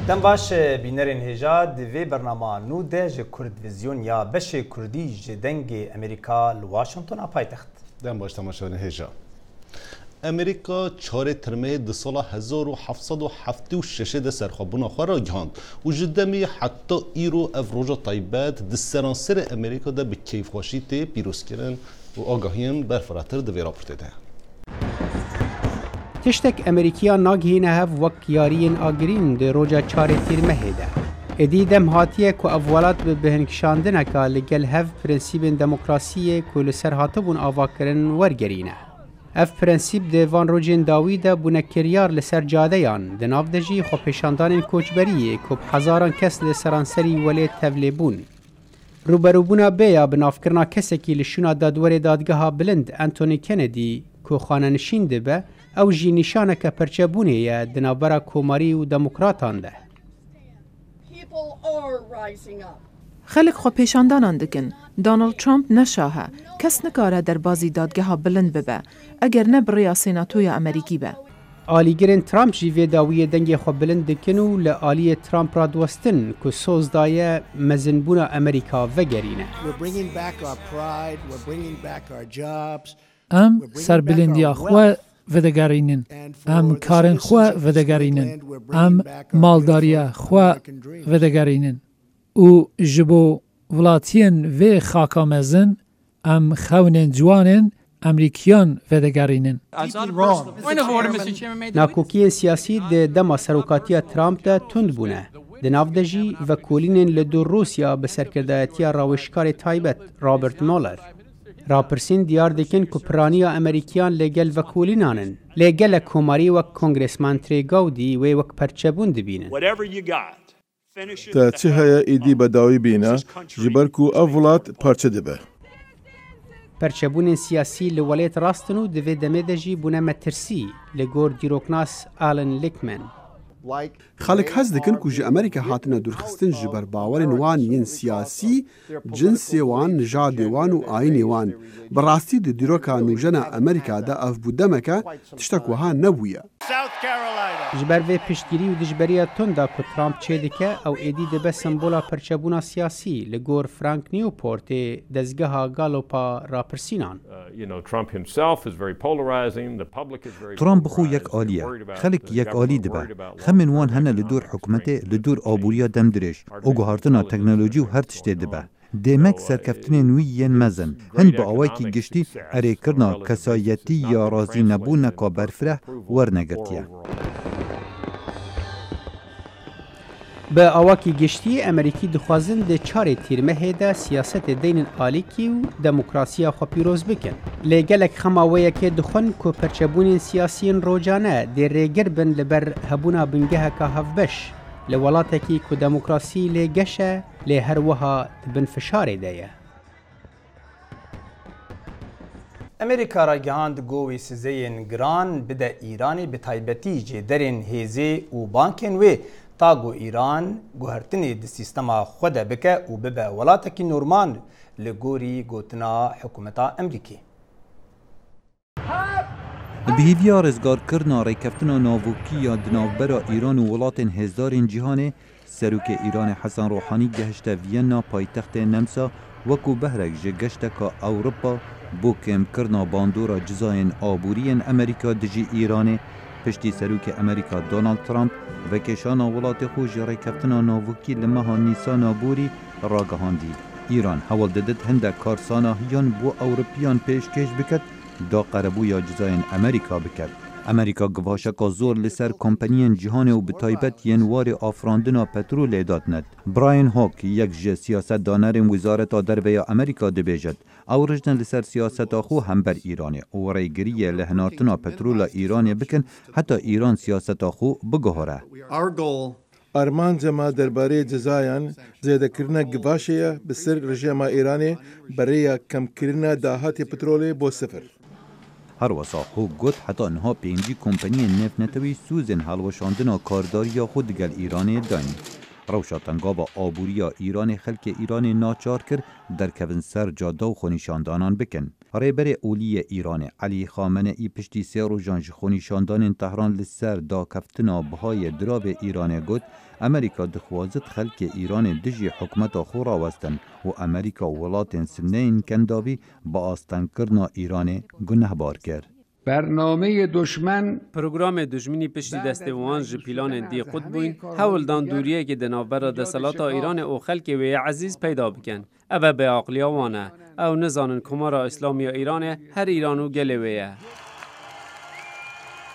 دم باش بینرین هجا دوی برنامه نو ده جه کردویزیون یا بشه کردی جه دنگ امریکا لواشنطن پایتخت. دم باش تماشاین هجا. امریکا 4 ترمه د سال 1776 د سرخوابون خورا گهاند و جدمی حتی ایرو افروج طیبات د سرانسر امریکا ده به کیفواشی تی پیروز کردن و آگاهیم برفراتر ده راپورته ده. تشتك أمريكيا ناجهين هف وكيارين آجرين دي روجا چاري تير مهيدا ادي دم هاتيه كو أفولات بهنكشاندنكا لگل هف پرنسيبين دموكراسية كو لسر هاتبون آواكرن ورگرينه اف پرنسيب دي وان روجين داويدا بونكريار لسر جاديان دي ناف دجي خو پیشاندان كوچبريه كو بحزاران كس لسرانسري ولي تفليبون روبروبونا بيا بنافكرنا كسكي لشونا دادور دادگها بلند أنتوني كينيدي كو خاننشين دبه او جی نشانه که پرچبونه یا دنابرا کوماری و دموکراتان ده. خلق خو پیشاندانان دکن. دانالد ترامپ نشاهه. کس نکاره در بازی دادگاه ها بلند ببه. اگر نبریا سیناتوی امریکی به. آلیگرین ترامپ جیوه داویه دنگی خو بلند دکن و لآلی ترامپ را دوستن که سوز دایه مزنبون امریکا وگرینه. ام سربلندی خواه ودگرینن، ام کارن خواه ودگرینن، ام مالداری خواه ودگرینن. او جبو ولاتین و خاکامزن، ام خونن جوانن، امریکیان ودگرینن. ناکوکی سیاسی ده دما سروکاتی ترامپ ده تند بونه. دناف دجی و کولینن لدور روسیا بسرکردایتی راوشکار تایبت رابرت مولر. راپرسین دیار دکن که پرانیا امریکیان لگل وکولینانن لگل کوماری و کنگرسمان تریگاودی و وک پرچبون دبینن تا چه هیا ایدی بداوی بینا جبر کو اولاد پرچه دبه پرچبون سیاسی لولیت راستنو دوی دمه دجی بونه مترسی لگور دیروکناس آلن لیکمن خلق حز دکن که جه امریکا هاتنا درخستن جبر باورن وان ین سیاسی جنسی وان نژاد وان و آین وان براستی د دیروکا نوجنا امریکا دا اف بودمکا تشتک وها نبویه جبر و پشتگیری و دجبریه تندا که ترامپ چه دکه او ایدی دبه سمبولا پرچبونا سیاسی لگور فرانک نیوپورت دزگاه گالوپا راپرسینان ترامپ بخو یک آلیه خلق یک آلی دبه خمن وان هنه لدور حکومته لدور آبوریا دم درش او گهارتنا تکنولوژی و هر تشته دبه دیمک سرکفتن نوی مزن هند با آوائی که گشتی اره کرنا کسایتی یا رازی نبون نکا برفره ورنگرتیه به آواکی گشتی امریکی دخوازن ده چار تیرمه ده سیاست دین آلیکی و دموکراسی خو پیروز بکن. لگلک خماویه که دخون که پرچبون سیاسیین روجانه ده ریگر بن لبر هبونا بنگه که هفبش لولاته که دموکراسی لگشه لهر وها بن فشار ده. امریکا را گهاند گوی سزین گران بده ایرانی به تایبتی جدرین هیزه و بانکن و تاگو ایران گوهرتنی د سیستما خود بکه و ببه ولاتکی نورمان لگوری گوتنا حکومتا امریکی. بهیویا رزگار کرنا ریکفتنا ناوکی یا دناوبرا ایران و ولاتن هزدارین جهان سروک ایران حسن روحانی گهشت وینا پایتخت نمسا وکو بهرک جگشت که اوروپا بو کم کرنا باندورا جزاین آبورین امریکا دجی ایران پشتی سروک امریکا دونالد ترامپ و کشانا ولات خوش ریکفتنا ناوکی لمها نیسانا بوری راگهاندی. ایران حوال ددد هنده کارسانا هیان بو اوروپیان پیشکش بکد دا قربو یا جزاین امریکا بکد. امریکا گواشکا زور لسر کمپانیان جهان و بتایبت ینوار آفراندنا پترول داد ند. براین هوک یک جه سیاست دانر وزارت درویا امریکا دبیجد. او رجن لسر سیاست آخو هم بر ایرانه و ریگریه لهنارتنا پترول ایرانی بکن حتی ایران سیاست آخو بگهاره. ارمان جما درباره جزایان زیاده کرنا گواشیه بسر رژیم ایرانی برای کم کرنا داهات پترول بو صفر. هر وسا هو گوت حتی انها پینجی کمپانی نفت نتوی سوزن حلوشاندنا کارداری خود گل ایرانی دانی. روشاتنگا با آبوریا ایران خلک ایران ناچار کرد در کون سر جاده و خونیشاندانان بکن. ریبر اولی ایران علی خامنه‌ای پشتی 3 روزان جخونی شاندان تهران لسر دا کفتنا بهای دراب ایران گوت امریکا دخوازت خلق ایران دجی حکمت خورا وستن و امریکا ولات سنین کنداوی با آستان کرنا ایران گناه بار کرد. برنامه دشمن پروگرام دشمنی پشتی دست وان جپیلان دی خود بوین هولدان دوریه که دنابرا دسالات ایران او خلق و عزیز پیدا بکن او به عقلیا وانه او نزانن کمارا اسلامی ایران هر ایرانو گلویه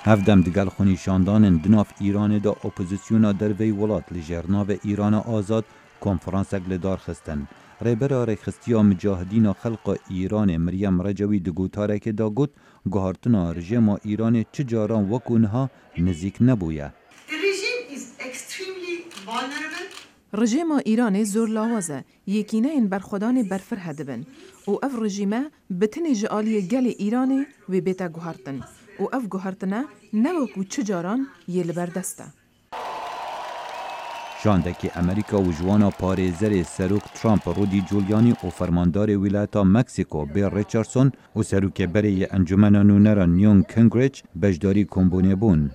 هفدم دگل خونی شاندان دناف ایران دا اپوزیسیونا در وی ولات لجرناو ایران آزاد کنفرانسک لدار خستن ریبر ریخستیا مجاهدین خلق ایران مریم رجوی دگوتاره که دا گوت گوهرتنا رژیم ایران چجاران وکونها نزیک نبویه. رژیم ایران زور لاوازه یکینه این برخودان برفر هدبن و اف رژیمه بتنی جعالی گل ایرانی و بیتا گوهرتن و اف گوهرتنه نوکو چجاران یه لبردسته. شاندکی امریکا و جوانا پارێزەرê سەرۆک ترامپ رودی جولیانی و فەرماندارê ویلایەتا مەکسیکۆ بێ ڕیچاردسۆن و سەرۆکێبەرê ئەنجومەنە نونەرە نیۆن کینگریچ بەشداری کۆمبوونێ بوون.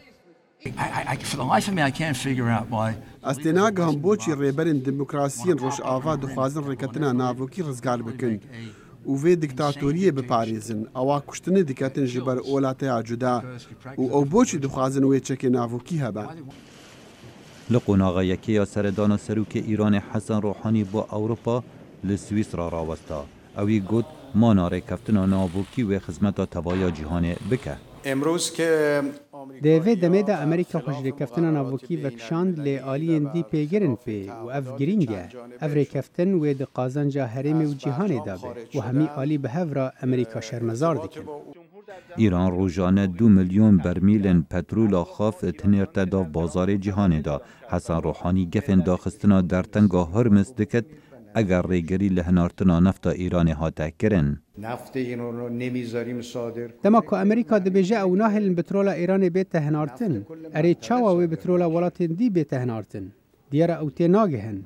Ez tê nagiham boçî rêberên demokrasiyên Rojava dixwazin rêketina navokî rizgar bikin û vê diktatoriyê biparêzin, ewa kuştinê diketin ji ber olateya cuda û ew boçî dixwazin wê çekê navokî hebe. لقوناغایەکەیە سەردانا سەرۆکê ئیرانê حەسەن ڕۆحانی بۆ ئەوروپا li سویسرا ڕاوەستا. ئەوی گوت مانا ڕێکەفتنا ناوۆکی وێ خزمەتا تەوایا جیهانê bike. Devê demê de Amerîka xweşrêkeftina navokî vekişand lê aliyên dî pêgirin pê û ev girîng e. Ev rêkeftin wê di qazanca herêmê û cîhanê da be û hemî alî bi hev re Amerîka şermezar dikin. ایران روزانه 2 میلیون برمیل پترول خاف تنیرته دا بازار جهانی دا حسن روحانی گفن داخستنا در تنگا هرمز دکت اگر ریگری لهنارتنا نفت ایران هاته کرن. نفت ایران رو نمیذاریم صادر. دما که امریکا دبیجه او ناهل پترول ایران بیت هنارتن اری چاوا و پترول ولاتین دی بیت هنارتن دیاره او تی ناگهن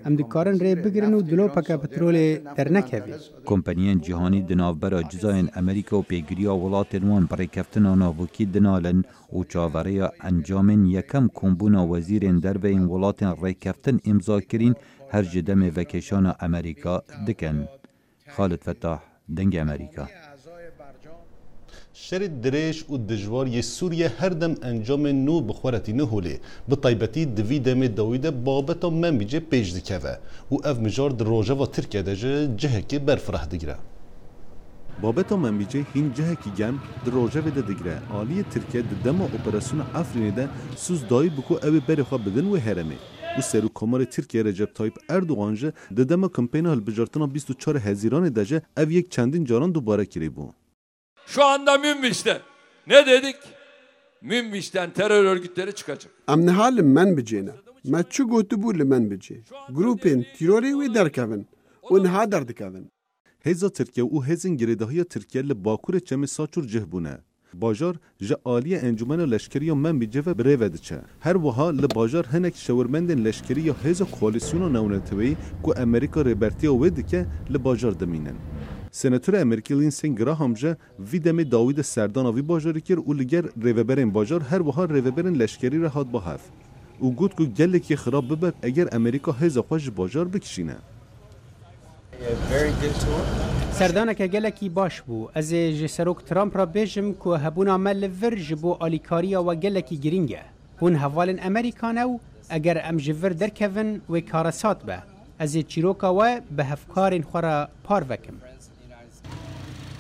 ام دکارن ری بگیرن و دلو پکا پترول در نکوی. کمپانیان جهانی دنابرا جزاین امریکا و پیگریا ولاتین وان برای کفتنا ناوکی دنالن و چاوره انجامن یکم کمبونا وزیرین در بین ولاتین ری کفتن امضا کرین هر جدم وکیشان امریکا دکن. خالد فتاح دنگ امریکا. شر درێژ و دژوار یê Sûriye her dem encamên nû bi xweretîne holê bi taybetî di vî demê dawî de babeta Membîcê pêş dikeve û ev mijar di rojeva Tirkiye de ji cihekê berfireh digire. Babeta Membîcê hîn cihekî germ di rojevê de digire. Aliyê Tirkiye di dema operasyona Efrînê de sûz dayî bû ku ew ê berê xwe bidin wê herêmê. û Serokkomarê Tirkiye Recep Tayyip Erdogan ji di dema kampeyna hilbijartina 24 Hezîranê de ji ev yek çendîn caran dubare kirîbû. Şu anda Münbiş'te ne dedik? Münbiş'ten terör örgütleri çıkacak. Em niha li Membicê ne. Me çi gotibû li Membicê. Grupên tîrorê wê derkevin û niha derdikevin. Hêza Tirkiye û hêzên girêdahiya Tirkiye li Bakurê çemê Saçur cih bûne. Bajar ji aliyê encumena leşkeriya Membîcê ve birêve diçe. Her wiha li bajar hinek şewirmendên leşkerî ya hêza koalîsyona newleteweyî ku Amerîka rêbertiya wê dike li bajar dimînin. Senatör Amerîkî Lindsey Graham ji vî demê dawî de serdana vî bajarî kir û li ger rêveberên bajar her wiha rêveberên leşkerî re hat bihev. û got ku gelekî xirab bibe eger Amerîka hêza xwe ji bajar bikişîne. سردانeke gelekî baş bû. Ez ê ji Serok Trump re bêjim ku hebûna me li vir ji bo alîkariya we gelekî giring e. Hûn hevalên Amerîkan ew eger em ji vir derkevin wê karesat be. Ez ê çîroka we bi hevkarên xwe re par vekim.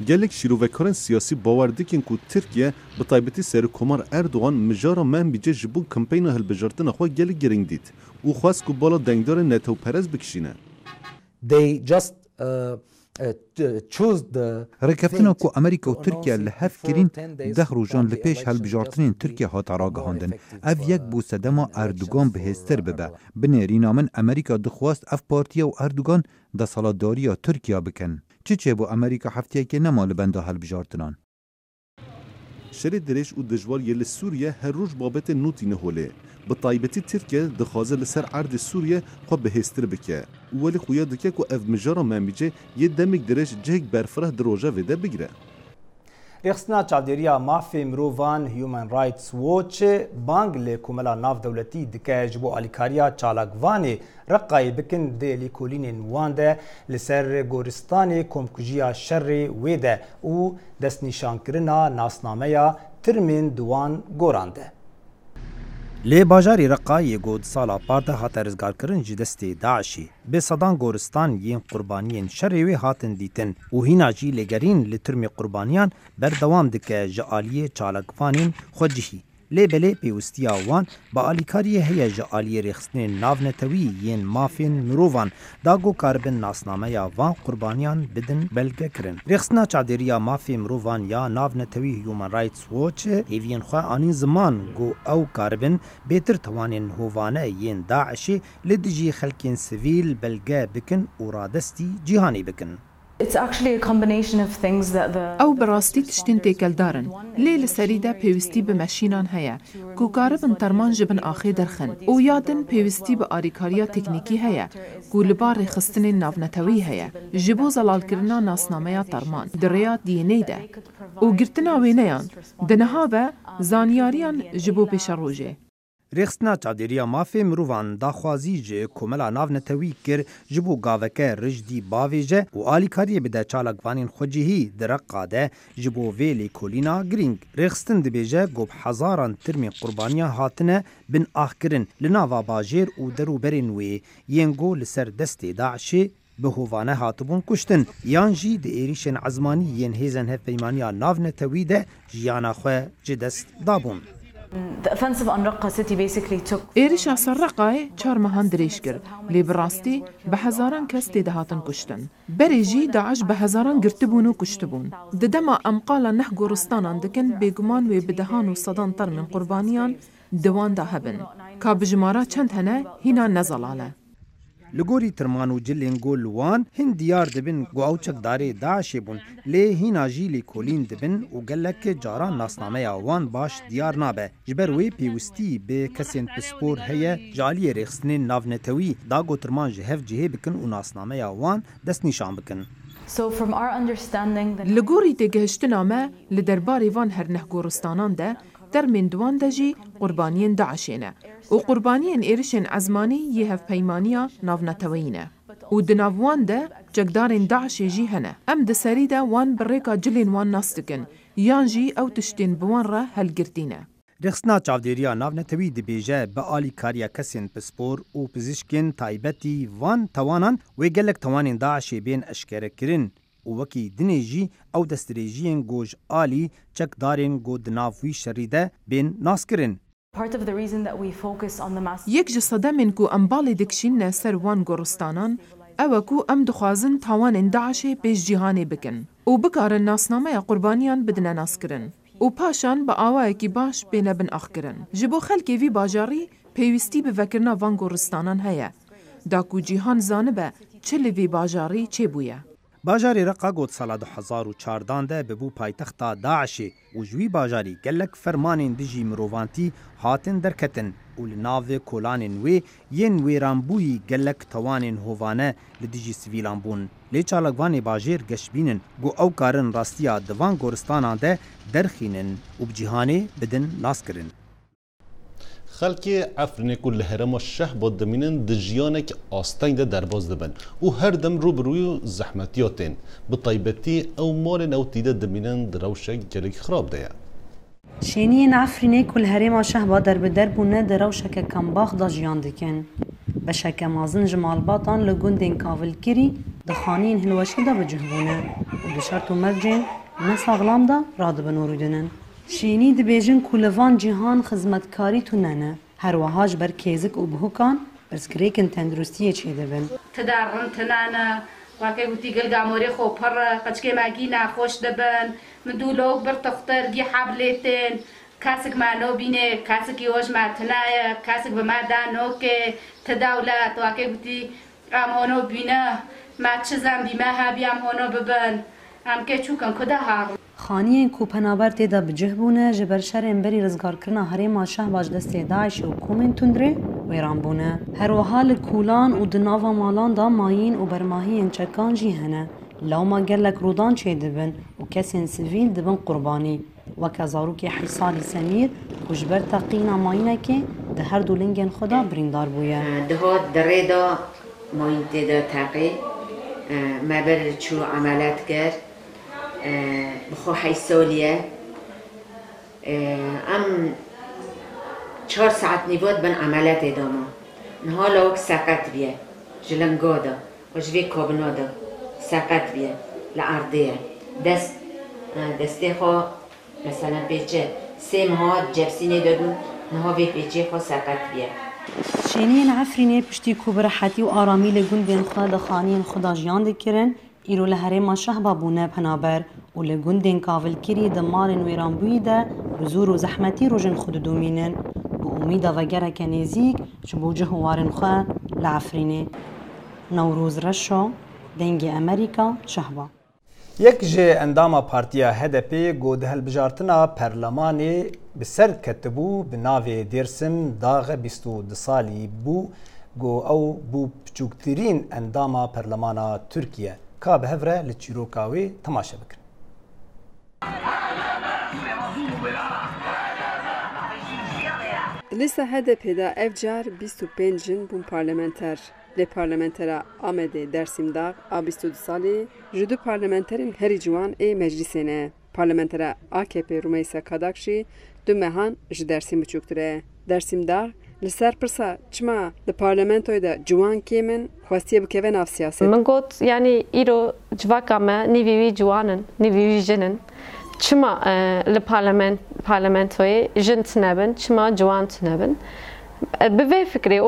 Gelek şîrovekarên siyasî bawer dikin ku Tirkiye bi taybetî Serokkomar Erdogan mijara Membîcê ji bo kampeyna hilbijartina xwe gelek giring dît û xwest ku bala dengdarên netewperez bikişîne. ڕێکەفتنە کو ئەمریکا و تورکیا لە هەف کرین 10 ڕۆژان لە پێش هەڵبژارتنین تورکیا هاتە ڕاگەهاندن ئەv یەک بۆ سەدەما ئەردوگان بەهێزتر ببە بنێرîna min ئەمریکا dixwast ev partiya û Erdogan desalatdariya Tirkiya bikin. Çi çê bû ئەمریکا hefteyekê nema li benda هەڵبژارتنان. شری درش و دجوار یل سوریه هر روز بابت نوتی نهوله به طایبتی ترکیه دخوازه لسر عرض سوریه خو بهستر بکه ولی خویا دکه کو اف مجارا ممیجه یه دمک درش جهک برفره دروجه وده بگیره. رخصتنا چاودێریya mafê mirovan Human Rights Watch bang lê komela navdewletî dike ji bo alîkariya çalakvanê Reqayê bikin dê lêkolînên wan de li ser goristanê komkujiya şerrê wê de û destnîşankirina nasnameya tirmên di wan goran de. Lê bajarê Reqayê got sala parde hate rizgarkirin ji destê Daişê. Bê sedan goristan yên qurbaniyên şerê wê hatin dîtin û hîna jî lêgerîn li tirmê qurbaniyan berdewam dike ji aliyê çalakvanên xwe cihî. Lê belê pêwistiya wan bi alîkariyê heye ji aliyê rêxistinên navnetewî yên mafên mirovan da got karibin nasnameya van qurbaniyan bidin belgekirin. Rêxistina çavdêriya mafê mirovan ya navnetewî Human Rights Watch hêviyên xwe anîn ziman got ew karibin bêtir tewanên hovane yên Daişê li dijî xelkên sivîl belge bikin û radestî cîhanê bikin. ئەو بەڕاستی تشتین تێکەلدارن لێ لە سەریدا پێویستی بە مەشینان هەیە کوکاربن تەرمان ji bin axê derxin û yadin pêwîstî bi alîkariya teknîkî heye ku li bar rêxistinên navnetewî heye ji bo zelalkirina nasnameya terman di rêya DNA de û girtina wêneyan di niha ve zanyariyan ji bo pêşerojê. Rêxistina çavdêriya mafê mirovan daxwazî ji komela navnetewî kir ji bo gaveke rijdî bavê je û alîkariyê bide çalakvanên xwe cihî di Reqa de ji bo vê lêkolîna girîng. Rêxistin dibêje gob hezaran tirmên qurbaniyan hatine bin ahkirin li nava bajêr û derûberên wê yên got li ser destê Daişê bi hovane hatibûn kuştin yan jî di êrişên ezmanî yên hêzên hevpeymaniya navnetewî de jiyana xwe ji dest dabûn. Êrişa ser Reqayê 4 mehan dirêj kir lê bi rastî bi hezaran kes tê de hatin kuştin. Berê jî Daeş bi hezaran girtibûn û kuştibûn. Di dema em qala neh goristanan dikin bêguman wê bi dehan û sedan termên qurbaniyan di wan de hebin. Ka bi jimara çend hene hîna nezalale. Li gorî tirman û cilên got li wan hin diyar dibin got ew çekdarê Daişê bûn lê hîna jî lêkolîn dibin û gelekê caran nasnameya wan baş diyar nabe. Ji ber wê pêwîstî bê kesên pispor heye ji aliyê rêxistinên navnetewî da got tirman ji hev cihê bikin û nasnameya wan destnîşan bikin. Li gorî têgihiştina me li derbarê van her neh goristanan de termên diwan de jî qurbaniyên Daişê ne û qurbaniyên êrişên ezmanî yê hevpeymaniya navnetewî ne û di nav wan de çekdarên Daişê jî hene. Em di serî de wan bi rêka cilên wan nas dikin yan jî ew tiştên bi wan re helgirtîne. Rêxistina çavdêriya navnetewî dibêje bi alîkariya kesên pispor û pizîşkên taybetî van tewanan wê gelek tewanên Daişê bên eşkerekirin û wekî dinê jî ew destdirêjiyên got ji alî çekdarên got di nav wî şerî de bên naskirin. Yek ji sedemên ku em balê dikişîne ser wan goristanan ew e ku em dixwazin tawanên Daişê pêş cîhanê bikin û bikarin nasnameya qurbaniyan bidine naskirin û paşan bi awayekî baş bêne bin axkirin. Ji bo xelkê vî bajarî pêwîstî bi vekirina van goristanan heye da ku cîhan zanibe çi li vê bajarî çêbûye. Bajarê Reqa got sala 2014 de bibû paytexta Daişê û ji wî bajarî gelek fermanên dijî mirovantî hatin derketin û li navê kolanên wê yên wêranbûyî gelek tewanên hovane li dijî sivîlan bûn. Lê çalakvanê bajêr geşbînin got ew karin rastiya di van goristanan de derxînin û bi cîhanê bidin naskirin. خلکی افرینه کو لهرما شه با دمینن دجیانک آستین ده درباز دبن و هر دم رو بروی زحمتیاتین به طیبتی او مال نو تیده دمینن دروشه گلک خراب ده شینین افرینه کو لهرما شه با درب دربونه دروشه که کم باخ دا جیان دکن بشک مازن جمال باطان لگوندین کاول کری دخانین هلوشی دا بجهبونه و بشرط و مرجین نساغلام دا راد بنورودنن شینی دبیجن کولوان جهان خدمتکاری تو ننه هر وهاج بر کیزک و بهوکان برسکریکن تندرستی چه دبن تدارن تنانه واقعی گوتی گلگاموری خو پر قچکی ماگی نخوش دبن مدولوک بر تختر گی حبلیتن کاسک ما نو بینه کاسک یوش ما تنایه کاسک به ما دانو که تداولت واقعی گوتی ام هونو بینه ما چزم بیمه ها بیام هونو ببن ام که چوکن کده ها خانیên ku penaber tê de bicih bûne ji ber şerên berî rizgarkirina herêma Şehbaj destê Daişê û komên tundrê wêran bûne. Herwiha li kûlan û di nava malan da mayîn û bermahiyên çekan jî hene. Lawma gelek rûdan çê dibin û kesên sivîl dibin qurbanî. Weke zarokê Hîsalî Semîr ku ji ber teqîna mayînekê di her du lingên xwe de birîndar bûye. Dihat derê da mayîn tê de teqî me ber çû emelet kir bixwe Hîsalîye em 4 saet nîvat bin emeletê da me. Niha lawek seqet biye ji linga da û ji vê kabina da seqet biye li erdê ye. Destê xwe mesela pêçe sê meha cebsînê de bûn niha vê pêçê xwe seqet biye. Şêniyên Efrînê piştî ku bi rehetî û aramî li gundên xwe di xaniyên xwe da jiyan dikirin, îro li herêma Şehba bûne penaber û li gundên kavilkirî di malên wêranbûyî de bi zûr û zehmetî rojên xwe didûmînin bi umîda vegereke nêzik ji bo cih û warên xwe li Efrînê. Newroz Reşo, Dengê Amerîka, Şehba. Yek ji endama Partiya HDP got hilbijartina Perlemanê bi ser ketibû bi navê Dêrsim daxe 22 salî bû got ew bû piçûktirîn endama Perlemana Tirkiye. Ka bi hev re li çîroka wê temaşe bikin. Lîsta HDP da ev car 25 jin bûn parlamenter. Lê parlamentera Amedê Dersimdağ a 22 salî ji du parlamenterên herî ciwan ê meclîsê ne. Parlamentera AKP Rumeysa Kadakşî du mehan ji Dersîm biçûktir e. Dersimdağ li ser pirsa çima li parlamentoyê de ciwan kêm in xwestiye bikeve nav siyaset. Min got yani îro civaka me nîvî wî ciwanin, nîvî wî jinin. Çima li parlamentoyê jin tunebin, çima ciwan tunebin. Bi vê fikrê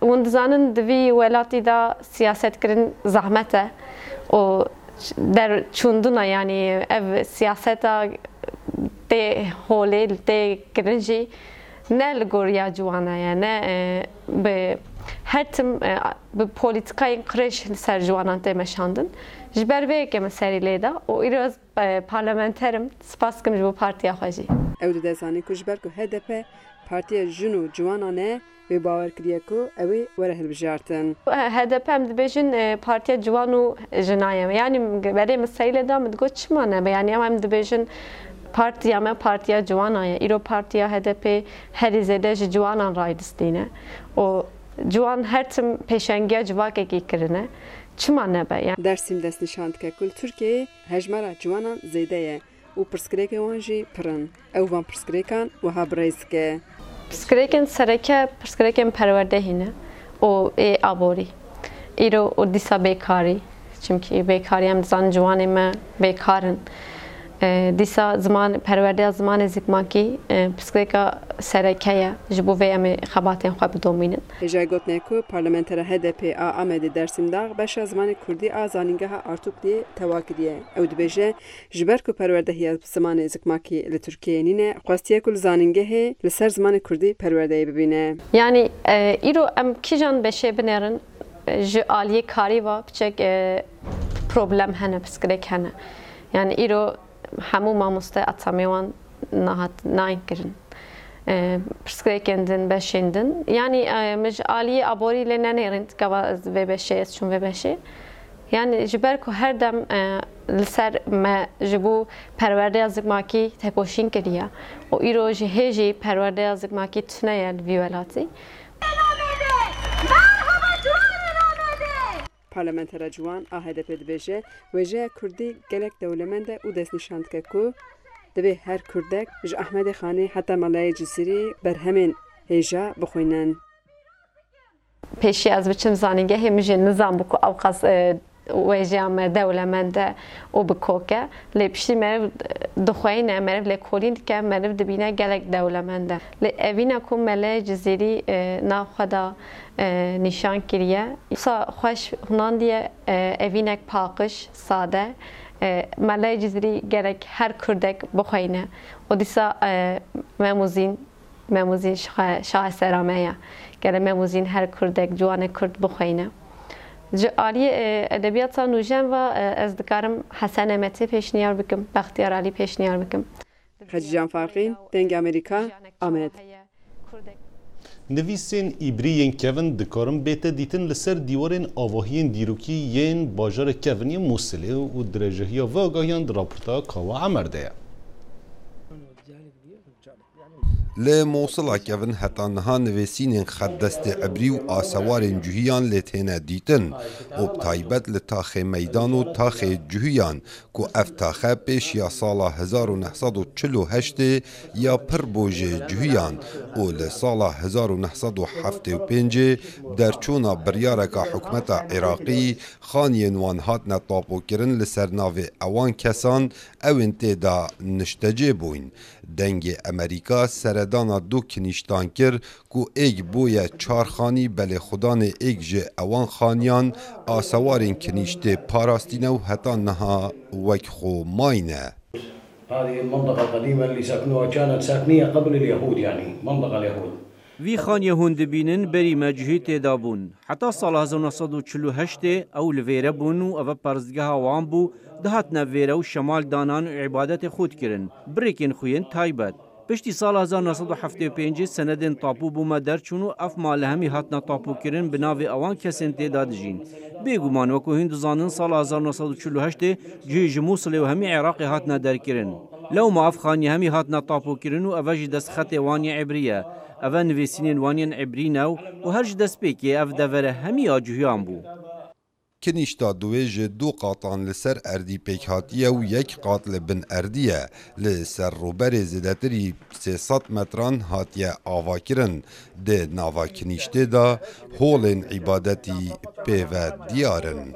hûn dizanin di vî welatî da siyasetkirin zehmet e û derçûndina yanî ev siyaseta tê holê tê kirin jî ne li goriya ciwan e ne bi her tim bi polîtikayên qirêj li ser ciwanan tê meşandin. Ji ber vê yekê min serî lê da û îro parlamenterim spas dikim ji bo partiya xwe jî. Ew dide zanîn ku ji ber ku HDP partiya jin û ciwanan e wê bawer kiriye ku ew ê were hilbijartin. HDP em dibêjin partiya ciwan û jinaye yani berê min serî lê da min digot çima ne yani em dibêjin partiya me partiya ciwanan ye îro partiya HDP herî zêde ji ciwanan raydistîne û ciwan her tim pêşengiya civakekî kirine. Çima nebe yani. Dersim dest nîşan dike ku li Tirkiyeyê hejmara ciwanan zêde ye û pirsgirêkên wan jî pirin. Ew van pirsgirêkan wiha birêz dike. Pirsgirêkên sereke pirsgirêkên perwerdehî ne û ê aborî. Îro û dîsa bêkarî çimkî bêkarî em dizanin ciwanê me bêkarin. Dîsa ziman perwerdeya zimanê zikmakî pirsgirêka sereke ye ji bo vê em ê xebatên xwe bidomînin. Hêja gotine ku parlamentera HDP a Amedê Dersimdağ beşa zimanê Kurdî a zanîngeha Artukliyê tewa kiriye. Ew dibêje ji ber ku perwerdehiya zimanê zikmakî li Tirkiyeyê nîne xwestiye ku li zanîngehê li ser zimanê Kurdî perwerdeyê bibîne. Yani îro em kîjan beşê binêrin ji aliyê karî ve biçek problem hene pirsgirêk hene. Yani îro hemû mamoste etamê wan nayên kirin. Pirsgirêkên din beşên din. Yani min ji aliyê aborî lê nenêrin gava vê beşê ez çûm vê beşê. Yani ji ber ku her dem li ser me ji bo perwerdeya zikmakî tekoşîn kiriye û îro ji hêjî perwerdeya zikmakî tune ye li vî welatî. Parlamentera ciwan a HDP dibêje wêjeya Kurdî gelek dewlemend e û destnîşan dike ku divê her Kurdek ji Ehmedê Xanê heta Melayê Cisîrî berhemên hêja bixwînin. Pêşî ez biçim zanîngehê min jê nizam bû ku ew qas wêjeya me dewlemend e û bikoke lê piştî meriv dixweyîne meriv lêkolîn dike meriv dibîne gelek dewlemend e. Lê evîna ku Melayê Cisîrî nav xwe da nîşan kiriye. Wisa xweş hunan diye evînek paqij sade Melayê Cisîrî gerek her Kurdek bixweyne û dîsa memûzîn şaheserame ye gerek memûzîn her Kurdek ciwanê Kurd bixweyne جعالی ادبیات نوجن و از دکارم حسن امتی پیشنیار بکم بختیار علی پیشنیار بکم حجیجان فارقین دنگ امریکا آمد نویسین ایبریین کevin dikarin bête dîtin li ser dîwarên avahiyên dîrokî yên bajara Keviniyê Mosilê û dirêjehiya ve agahiyan di raporta Kawa Emer de ye. Li Mosil'a kevin heta niha nivêsînên xeddestê ebrî û asewarên cihîyan lê têne dîtin û bi taybet li taxê meydan û taxê cihîyan ku ev taxe pêş ya sala 1948 ya pir bû jê cihîyan û li sala 1975 derçûna biryareka hikûmeta Iraqî xaniyên wan hatine tapokirin li ser navê ewan kesan ewên tê de niştecê bûn. Dengê Amerîka seredana du kinîştan kir ku êk bûye çarxanî belê xudanê êk ji ewan xaniyan asewarên kinîştê parastîne û heta niha wek xwe mayne. هذه المنطقة القديمة اللي سكنوها كانت ساكنية قبل اليهود يعني منطقة اليهود. وی خانیه هون دبینن بری مجهی تیدا بون. حتی سال 1948 او لویره بون و او پرزگاه وان بو دهات نویره و شمال دانان و عبادت خود کرن. بریکن خوین تایبت. پشتی سال 1975 سندن تاپو بوما درچون و اف مال همی هاتنا تاپو کرن بناوی اوان کسین تیدا دجین. بگومان وکو هند زانن سال 1948 جیج موصل و همی عراقی هاتنا در کرن. لو ما اف خانی همی هاتنا تاپو کرن و اواج دست خط وانی عبریه. اوا نویسینین وانین عبری نو و هرج دست پیکی اف دوره همی آجوهیان بو. کنیشتا دوی ji du qatan li ser erdî pêkhatiye û yek qat li bin erdî li ser rûberê zêdetirî 300 metran hatiye avakirin. Di nava kinîştê de holên îbadetî pêve diyar in.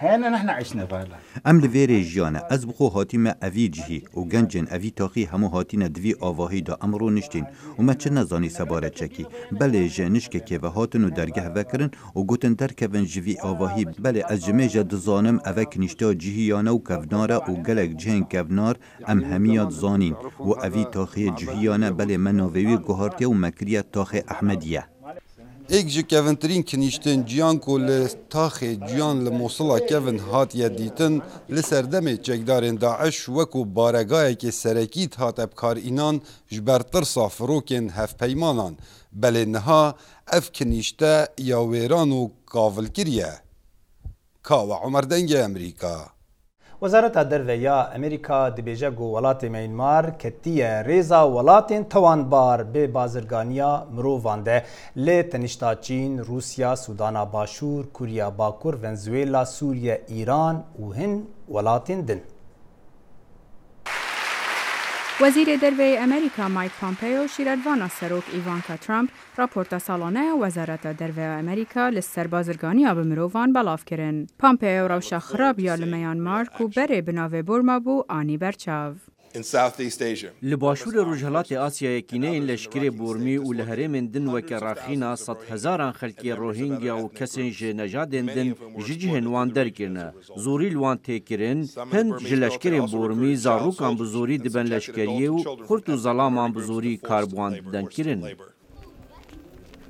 هنا نحن عشنا فعلا. ام لویری جیانه از بخو هاتیم اوی جهی و گنجن اوی تاخی همو هاتین دوی آواهی دا امرو نشتین و ما چه نزانی سبارت چکی بله جنش که و هاتن و درگه وکرن و گوتن در کون جوی آواهی بله از جمعه دزانم اوک نشتا جهیانه و کوناره و گلک جهن کونار ام همیات زانین و اوی تاخی جهیانه بله مناوی گوهارتیه و مکریت تاخی احمدیه. ایک ji kevintirîn kinîştin ciyan ku li taxê ciyan li Mosil'a kevin hatiye dîtin li ser demê çekdarên Daeş wekû baregayekê serekî hat ebkarînan ji ber tirsa firokên hevpeymanan belê niha ev kinîşte ya wêran û kavilkiriye. Kawa Emer dengê Amerîka. وزارت درویا امریکا دبیجه گو ولات میانمار کتیه ریزا ولاتین توانبار به بازرگانیا مرووانده لی تنشتا چین، روسیا، سودان باشور، کوریا باکور، ونزویلا، سوریه، ایران و هند ولاتین دن. وزیر دروی امریکا مایک پامپیو شیردوانا سروک ایوانکا ترامپ راپورتا سالانه وزارت دروی امریکا لسر بازرگانی آب مرووان بلاف کرن. پامپیو روشا خراب یا لمیانمار کو بره بناوه بورما بو آنی برچاو. لباشور رجحلات آسیا یکینه این لشکر بورمی و لهرم دن و کراخینا 100,000 خلکی روهینگیا و کسین جه نجادن دن جیجهن وان در کرنه. زوری لوان تکرن هند جه لشکر بورمی زاروکان بزوری دبن لشکریه و خورت و ظلامان بزوری کاربوان دن کرن.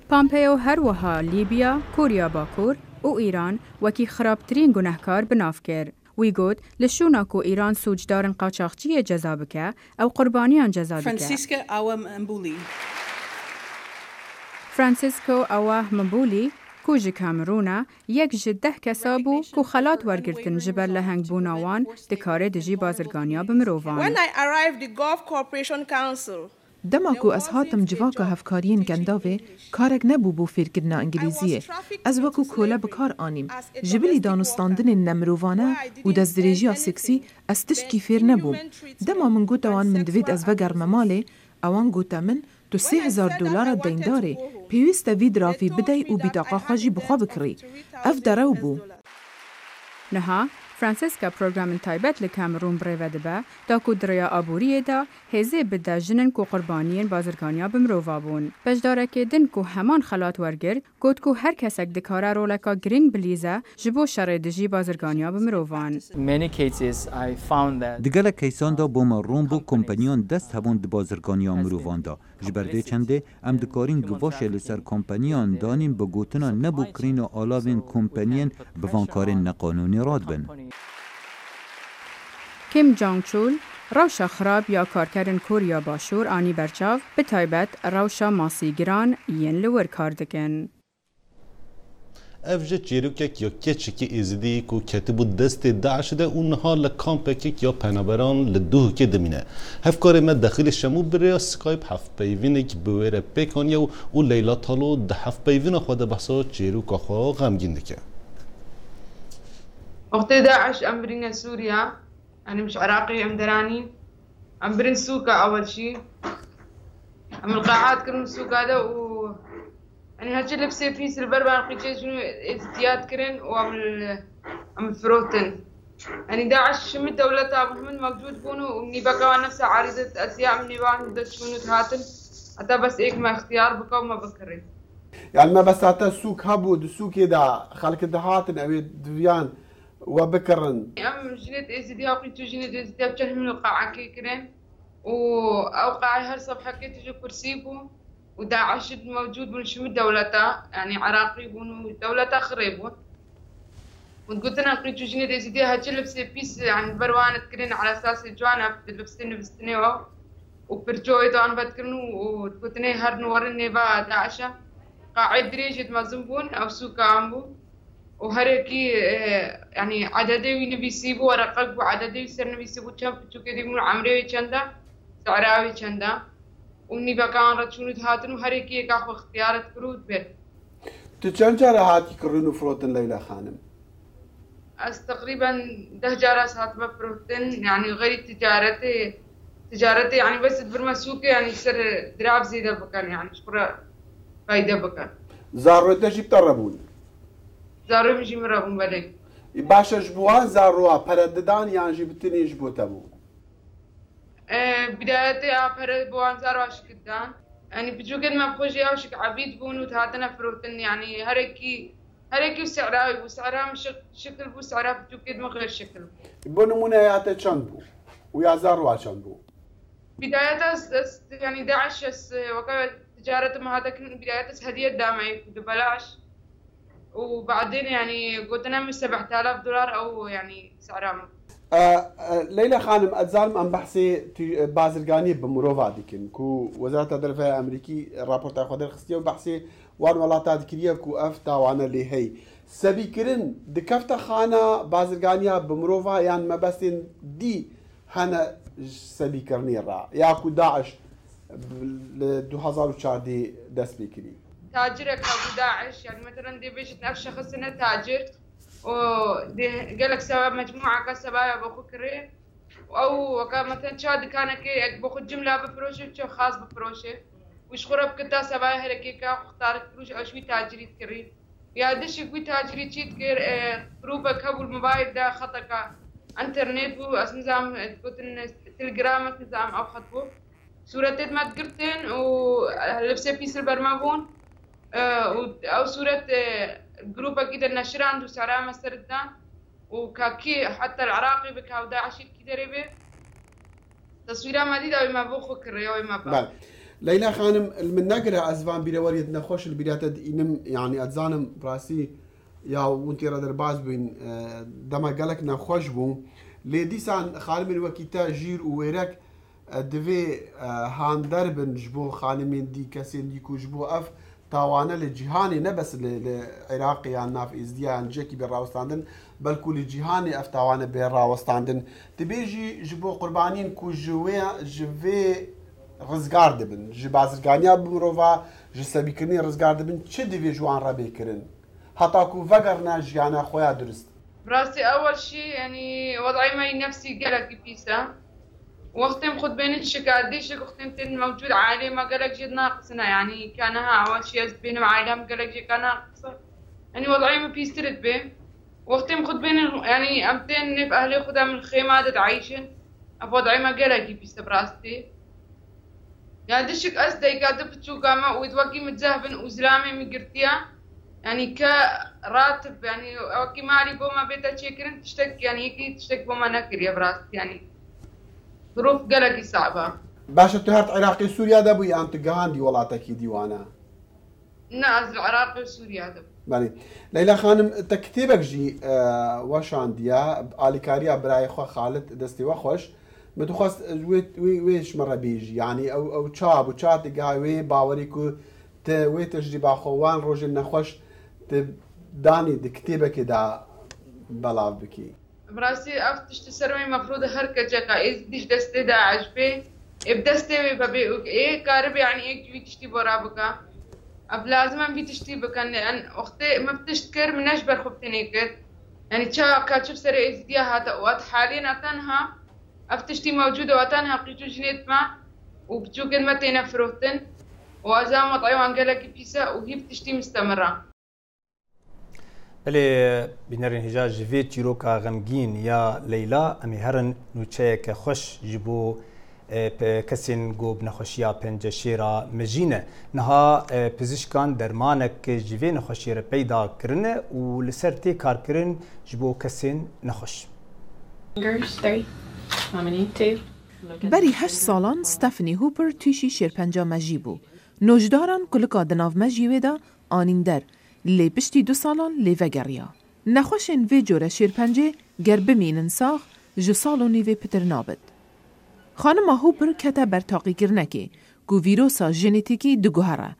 پامپیو هر وها لیبیا، کوریا باکور و ایران وکی خرابترین گناهکار بناف کرد. وی گوت لشونا کو ایران سوجدارن قاچاقچی جزا بکه او قربانیان جزا بکه. فرانسیسکو اوه مبولی کو جه کامرونا یک جده کسا بو کو خلات ورگرتن جبر لهنگ بوناوان دکاره دجی بازرگانیا بمرووان. دماکو از هاتم جواکا هفکارین گنداوه کارک نبو بو فیرکردنا انگلیزیه. از وکو کوله بکار آنیم. جبلی دانستاندن نمرووانه و دزدریجی سکسی از تشکی فیر نبوم. دما من گوتا وان من دوید از وگر مماله اوان گوتا من تو $3,000 دینداره. پیوست وید رافی بدهی و بیتاقا خواجی بخوا بکری. اف درو بو. نها فرانسیسکا پروگرام تایبەت لە کامرون بڕێوە دەبە داکو دریا ئابووریەدا هێزێ بدە ژنن و قوربانیên بازرگانیا bi mirova bûn. Beşdarekê din ku heman xelat wergir got ku her kesek dikare roleka girîng bilîze ji bo şerê dijî bazrganiya bi mirovan. Di gelek keysan da boma rom bû kompanyan dest hebûn di bazirganiya mirovan da. Ji ber vê çendê em dikarin givaşê li ser kompanyan danîn bi gotina nebû kirîna alavên kompaniyên bi vankarên neqanûnî radibin. Kim Jong-chul rewşa xirab ya karkerên Korya Başûr anî berçav bi taybet rewşa masîgiran yên li wir kar dikin. Ev ji çîrokek ya keçikî êzidî ku ketibû destê Daişê de û niha li kampekek ya penaberan li Duhokê dimîne. Hevkarê me Dexîlê Şemû bi rêya Skype hevpeyvînek bi wê re pêkaniye û Leyla Talo di hevpeyvîna xwe de behsa çîroka xwe xemgîn dike. وقتی داعش ام برین سوریا انا مش عراقي ام دراني ام برين سوكا اول شيء ام القاعات كرم سوكا هذا و يعني هالشي لبسي فيس البربان قيتي شنو ازدياد كرن وام الفروتن يعني داعش شم الدولة محمد موجود بونو ومني بقى نفسها عارضة اشياء من نيوان دشونو تهاتن حتى بس ايك ما اختيار بقى وما بكري يعني ما بس حتى السوق هبو السوق دا خلق دهاتن او دفيان وبكرن ام جنيت ازديا وقيتو جنيت ازديا بجهل من القاعة كيكرن واوقع هر صفحة كيتو كرسيبو وداعش موجود بنشم دولته يعني عراقي بون دولته خريبون وقلت انا قيتو جنيت ازديا هاتش لبسي بيس يعني بروانة كرن على اساس الجوانا لبستني بستنيو وبرجوي طبعا بتكرنو وقلتني هر نورني با داعشة قاعد دريجة مازنبون او سوكا عمبو وهركي يعني عددي نبي يسيبوا ورقق وعددي يصير نبي يسيبوا كم شو كده يقولون عمري كندا سعراوي كندا وني بكان رتشونو هاتن وهركي كاخو اختيارات كروت بير تجنجر هاتي كرنو فروتن ليلى خانم تقريبا 10 جارة هات بفروتن يعني غير تجارتي يعني بس برما سوقي يعني يصير دراب زيادة بكان يعني شكرا فايدة بكان زاروتة جيب تربون زارو میشیم رابون بله. باشش بوان زاروا پرددان یان جبتنیش بوتمو. بداية پرد بوان زاروا شكدان. يعني بجوجل ما بخوجي أو شك عبيد بونو تهاتنا فروتن يعني هركي وسعراوي وسعرها مش شكل بو سعرها بجوجل ما غير شكل. بونمونه ياته چندبو ويا زاروا چندبو. بداية يعني داعش وقع تجارة ما هذا كان بداية هدية دامعي ببلاش. وبعدين يعني قلت انا مش $7,000 او يعني سعرها ليلى خانم اتزالم ام بحثي بازرگاني بمروفا ديكن كو وزارة الدفاع الامريكي رابورت اخذ خصيه وبحثي وان ولاتات كريه كو افتا وانا اللي هي سبيكرن دكفتا خانه بازرگانيا بمروفا يعني ما بس دي هنا سبيكرني را يا كو داعش 2004 دي دس بيكري تاجرك ابو داعش يعني مثلا دي بيجي نفس شخص انه تاجر ودي قالك سبب مجموعه كسبايا بخكري او وكان مثلا شاد كان كي باخذ جمله بفروشه شو خاص بفروشه وش خرب كتا سبايا هركيكا اختارت فروش او شوي تاجري تكري يا دش شوي تاجري تشيت كير جروبك ابو الموبايل ده خطك انترنت بو نظام قلت تليجرام نظام او خطبو صورتين ما تقرتين ولبسه بيس البرمابون او صورة جروب كده نشران دو سعرها مستردان وكاكي حتى العراقي بكاو داعشي كده ريبه تصويرها مديدة وما بوخو كريو وما با ليلى خانم من نقرا ازفان بيروريت نخوش البدايات انم يعني اتزانم براسي يا وانتي رادر باز بين دما قالك نخوش بو لديسان خالم الوكيتا جير ويرك دوی هاندر بن جبو خانمین دی کسین دی کو جبو اف تاوانه لجهانی نبس لعراقي يعني ناف ازديان جيكي بالراوستاندن بل كل جهاني اف تاوانه بالراوستاندن تبيجي جبو قربانين كو جوي رزگار دبن جي بازرگانيا بمروفا جي سبيكرني رزگار دبن چه دوی جوان را بيكرن حتى كو فقرنا جيانا خويا درست براسي اول شيء يعني وضعي ماي نفسي قلق بيسا وقتهم خد بين الشكاديش وقتهم تن موجود عالي ما قالك جد ناقصنا يعني كانها اول شيء بينهم عالم قالك جد كان ناقصه يعني وضعي ما بيسترد به وقتهم خد بين يعني أمتين نف أهلي خدها من الخيمات تعيشن أفوضعي ما قلقي بيست براستي يعني دشك أسدي قاعدة بتشوق ما ويتوقي متزهبن وزلامي مقرتيا يعني كراتب يعني أوكي مالي بوما بيتا شكرن تشتك يعني هيك تشتك بوما نكر يا براست يعني ظروف قلقي صعبة. باشا تهرت عراقي سوريا دبو يا أنت جاندي ولا تكيدي وأنا. ناز العراق وسوريا دبو. بله ليلى خانم تكتبك جي وشان ديا آليكاريا براي خو خالد دستي وخوش متخص ويش مرة بيجي يعني أو تشاب وتشات جاي باوريكو ويتجربة خوان روجل نخوش تداني دكتبك دا بلاف بكي. براسي أفتش تسرمي مفروض هركة جاكا إيش دستي دا عجبي بدستي ببي إيه كارب يعني إيه كوي تشتي برابكا أب لازم بي تشتي بكن لأن أختي ما بتشتكر من أجبر خبتنيكت يعني تشا كاتشوف سري إزديا هذا وقت حاليا أتنها أفتشتي موجودة وأتنها قيتو جنيت ما وبتشو كلمتين فروتن وأزام وطعيوان قالك بيسا وهي بتشتي مستمرة. بله بینرین هجا جوی چیروکا غمگین یا لیلا امی هرن نوچه که خوش جبو کسین گوب نخوشیا پنج شیرا مجینه نها پزشکان درمانک جوی نخوشیره پیدا کرنه و لسر تی کار کرن جبو کسین نخوش. بری 8 سالان ستفنی هوپر تویشی شیرپنجا مجی بو. نوجداران کلکا دناو مجیوه دا آنین در لی پشتی 2 سالان لی وگریا. نخوشن وی جوره شیرپنجه گر بمینن ساخ جو سالو نیوه پتر نابد. خانم هوپر کتا بر تاقی کرنکی گو ویروسا ژنتیکی دگوهره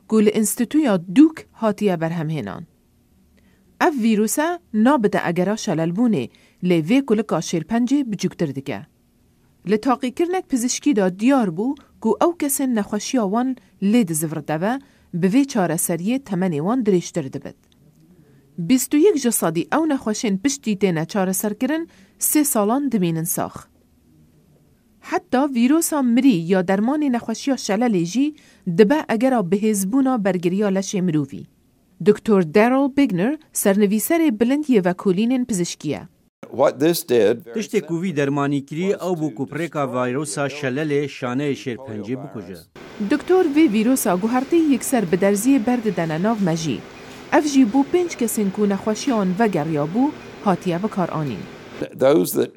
گو لانستیتویا دوک هاتیه بر همهنان. اف ویروسا نابده اگرا شلالبونه لی وی کلکا شیرپنجه بجوکتر دگه. لتاقی کرنک پزشکی دا دیار بو گو او کسین نخوشی آوان لید زفرده و به وی چاره سریه تمنی وان دریشتر دبد. 21 جسادی او نخوشین پشتی تینه چاره سر کرن 3 سالان دمینن ساخ. حتی ویروسا مری یا درمان نخوشی شلل جی دبه اگر به حزبونا برگریا لش مرووی. دکتر دارل بیگنر سرنویسر بلندی وکولین پزشکیه. تشتی کووی درمانی کری او بو کوپریکا ویروسا شلل شانه شیرپنجه بکجه. دکتر وی ویروسا گوهرتی یکسر به درزی برد دنناو مجی. اف جی بو 5 کسین کو نخوشیان و گریابو هاتیه بکار آنین.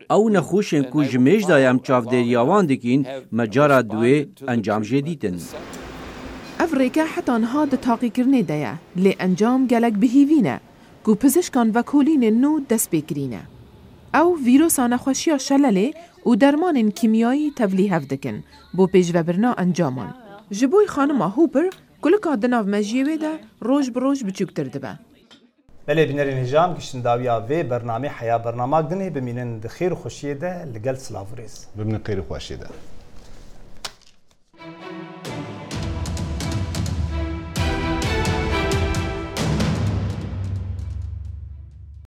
او نخوشن کو جمیج دایم چاف دریاوان دکین مجارا دوی انجام جدیدن. اف ریکه حتی انها ده تاقی کرنه دیا لی انجام گلک بهیوینه کو پزشکان و کولین نو دست بکرینه. او ویروسا نخوشی شلله و درمان کیمیایی تبلیه هفدکن بو پیش و برنا انجامان. جبوی خانم هوپر کلکا دناو مجیوه ده روش بروش بچوکتر دبه. بله بینرین هجام کشتن داویا و برنامه حیا برنامه دنه بمینن خیر خوشیه ده لگل سلاوریز. بمینن خیر خوشیه ده.